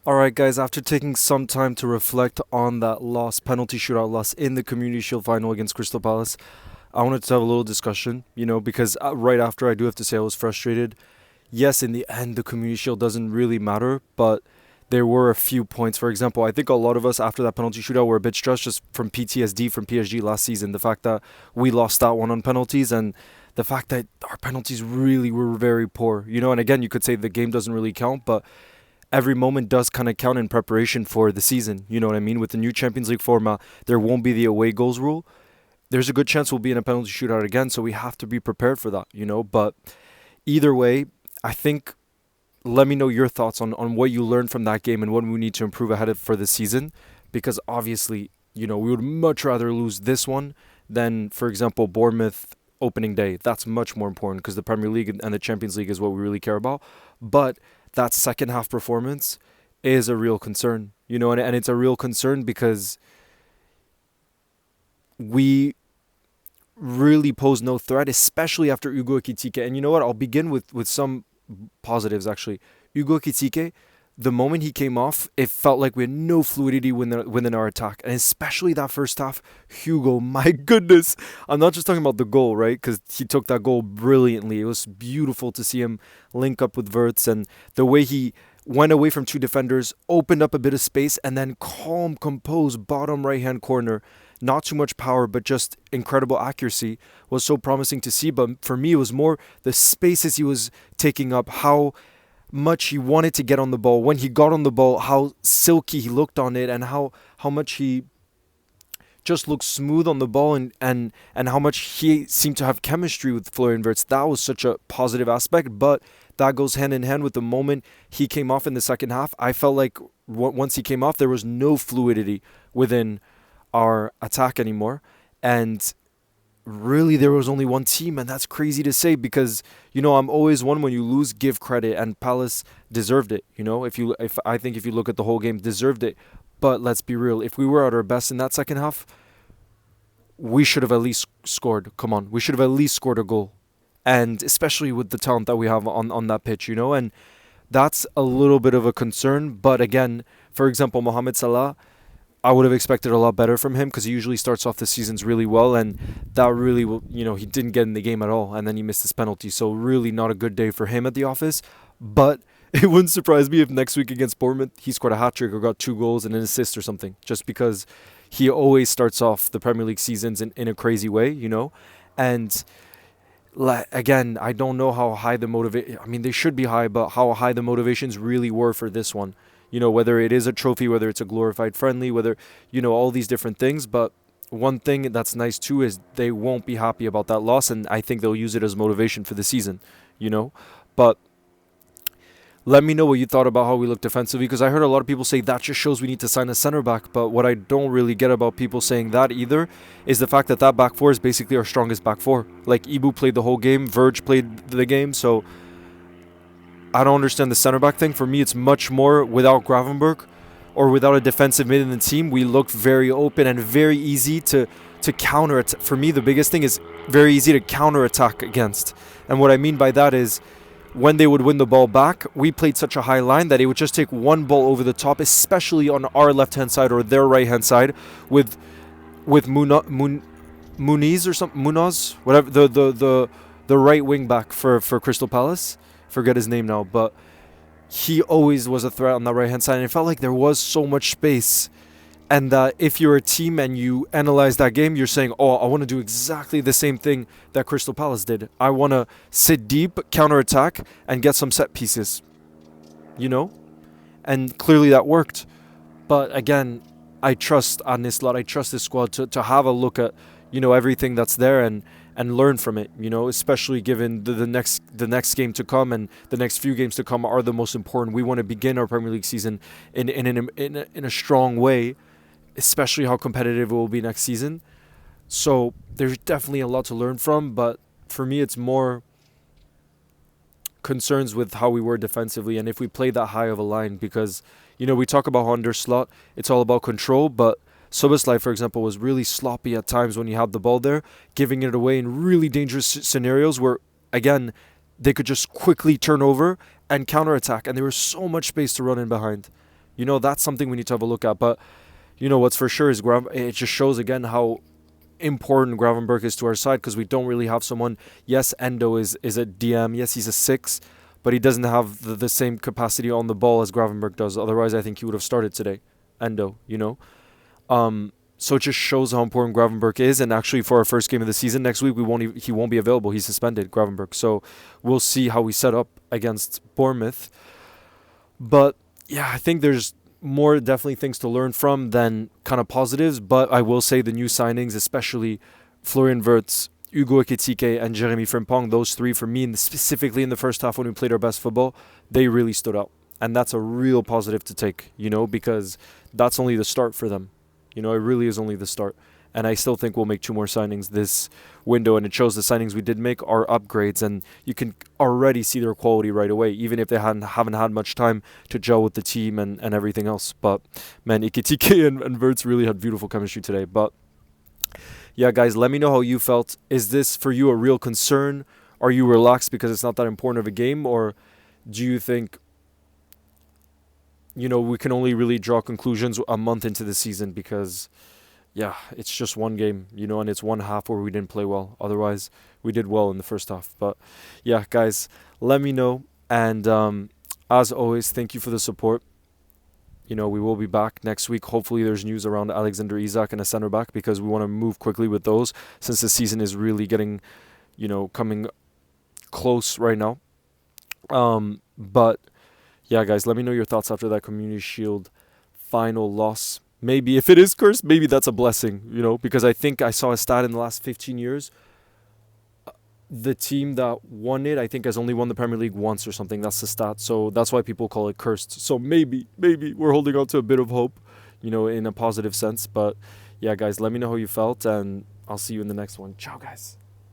All right, guys, after taking some time to reflect on that loss, penalty shootout loss in the Community Shield final against Crystal Palace, I wanted to have a little discussion, because right after I do have to say I was frustrated. Yes, in the end, the Community Shield doesn't really matter, but there were a few points. For example, I think a lot of us after that penalty shootout were a bit stressed just from PTSD from PSG last season. The fact that we lost that one on penalties and the fact that our penalties really were very poor, and again, you could say the game doesn't really count, but every moment does kind of count in preparation for the season. You know what I mean? With the new Champions League format, there won't be the away goals rule. There's a good chance we'll be in a penalty shootout again, so we have to be prepared for that. But either way, I think let me know your thoughts on what you learned from that game and what we need to improve ahead of for the season. Because obviously, we would much rather lose this one than, for example, Bournemouth opening day. That's much more important because the Premier League and the Champions League is what we really care about. But that second half performance is a real concern, and it's a real concern because we really pose no threat, especially after Ugo Ekitike. And you know what? I'll begin with some positives actually. Ugo Ekitike, the moment he came off, it felt like we had no fluidity within our attack, and especially that first half. Hugo, my goodness, I'm not just talking about the goal, right? Because he took that goal brilliantly. It was beautiful to see him link up with Verts and the way he went away from two defenders, opened up a bit of space, and then calm, composed, bottom right hand corner. Not too much power, but just incredible accuracy was so promising to see. But for me, it was more the spaces he was taking up, how much he wanted to get on the ball. When he got on the ball, how silky he looked on it, and how much he just looked smooth on the ball, and how much he seemed to have chemistry with Florian Wirtz. That was such a positive aspect, but that goes hand in hand with the moment he came off in the second half. I felt like once he came off, there was no fluidity within our attack anymore. And really, there was only one team, and that's crazy to say because I'm always one when you lose, give credit, and Palace deserved it. If I think if you look at the whole game, deserved it. But let's be real, if we were at our best in that second half, we should have at least scored. Come on, we should have at least scored a goal, and especially with the talent that we have on that pitch, and that's a little bit of a concern. But again, for example, Mohamed Salah, I would have expected a lot better from him because he usually starts off the seasons really well, and that really, he didn't get in the game at all, and then he missed his penalty. So really, not a good day for him at the office. But it wouldn't surprise me if next week against Bournemouth he scored a hat trick or got two goals and an assist or something, just because he always starts off the Premier League seasons in a crazy way. And again, I don't know how high the motivation. I mean, they should be high, but how high the motivations really were for this one. Whether it is a trophy, whether it's a glorified friendly, whether, all these different things. But one thing that's nice too is they won't be happy about that loss, and I think they'll use it as motivation for the season. But let me know what you thought about how we looked defensively, because I heard a lot of people say that just shows we need to sign a center back. But what I don't really get about people saying that either is the fact that that back four is basically our strongest back four. Like, Ibu played the whole game, Verge played the game, so I don't understand the center back thing. For me, it's much more without Gravenberg or without a defensive mid in the team. We look very open and very easy to counter it. For me, the biggest thing is very easy to counter attack against. And what I mean by that is when they would win the ball back, we played such a high line that it would just take one ball over the top, especially on our left-hand side or their right-hand side with Muniz or something, Munoz, whatever, the right wing back for Crystal Palace. Forget his name now, but he always was a threat on that right hand side, and it felt like there was so much space. And that if you're a team and you analyze that game, you're saying, oh, I want to do exactly the same thing that Crystal Palace did. I want to sit deep, counterattack, and get some set pieces. And clearly that worked. But again, I trust Anislat, I trust this squad to have a look at, everything that's there and learn from it, especially given the next game to come and the next few games to come are the most important. We want to begin our Premier League season in a strong way, especially how competitive it will be next season. So there's definitely a lot to learn from, but for me it's more concerns with how we were defensively and if we play that high of a line, because we talk about under Slot, it's all about control, but Soboslai, for example, was really sloppy at times when he had the ball there, giving it away in really dangerous scenarios where, again, they could just quickly turn over and counterattack, and there was so much space to run in behind. You know, that's something we need to have a look at. But you know what's for sure is it just shows again how important Gravenberg is to our side because we don't really have someone. Yes, Endo is a DM. Yes, he's a six, but he doesn't have the same capacity on the ball as Gravenberg does. Otherwise, I think he would have started today. Endo, you know. So it just shows how important Gravenberg is. And actually, for our first game of the season next week, he won't be available. He's suspended, Gravenberg. So we'll see how we set up against Bournemouth. But yeah, I think there's more definitely things to learn from than kind of positives. But I will say the new signings, especially Florian Wirtz, Hugo Ekitike, and Jeremy Frimpong, those three for me, and specifically in the first half when we played our best football, they really stood out. And that's a real positive to take, you know, because that's only the start for them. You know, it really is only the start. And I still think we'll make 2 more signings this window. And it shows the signings we did make are upgrades. And you can already see their quality right away, even if they haven't had much time to gel with the team and everything else. But, man, Ekitike and Wirtz really had beautiful chemistry today. But, yeah, guys, let me know how you felt. Is this, for you, a real concern? Are you relaxed because it's not that important of a game? Or do you think, you know, we can only really draw conclusions a month into the season because, yeah, it's just one game, you know, and it's one half where we didn't play well. Otherwise, we did well in the first half. But, yeah, guys, let me know. And as always, thank you for the support. You know, we will be back next week. Hopefully there's news around Alexander Isak and a center back because we want to move quickly with those since the season is really getting, you know, coming close right now. But yeah, guys, let me know your thoughts after that Community Shield final loss. Maybe if it is cursed, maybe that's a blessing, you know, because I think I saw a stat in the last 15 years. The team that won it, I think, has only won the Premier League once or something. That's the stat. So that's why people call it cursed. So maybe we're holding on to a bit of hope, you know, in a positive sense. But yeah, guys, let me know how you felt, and I'll see you in the next one. Ciao, guys.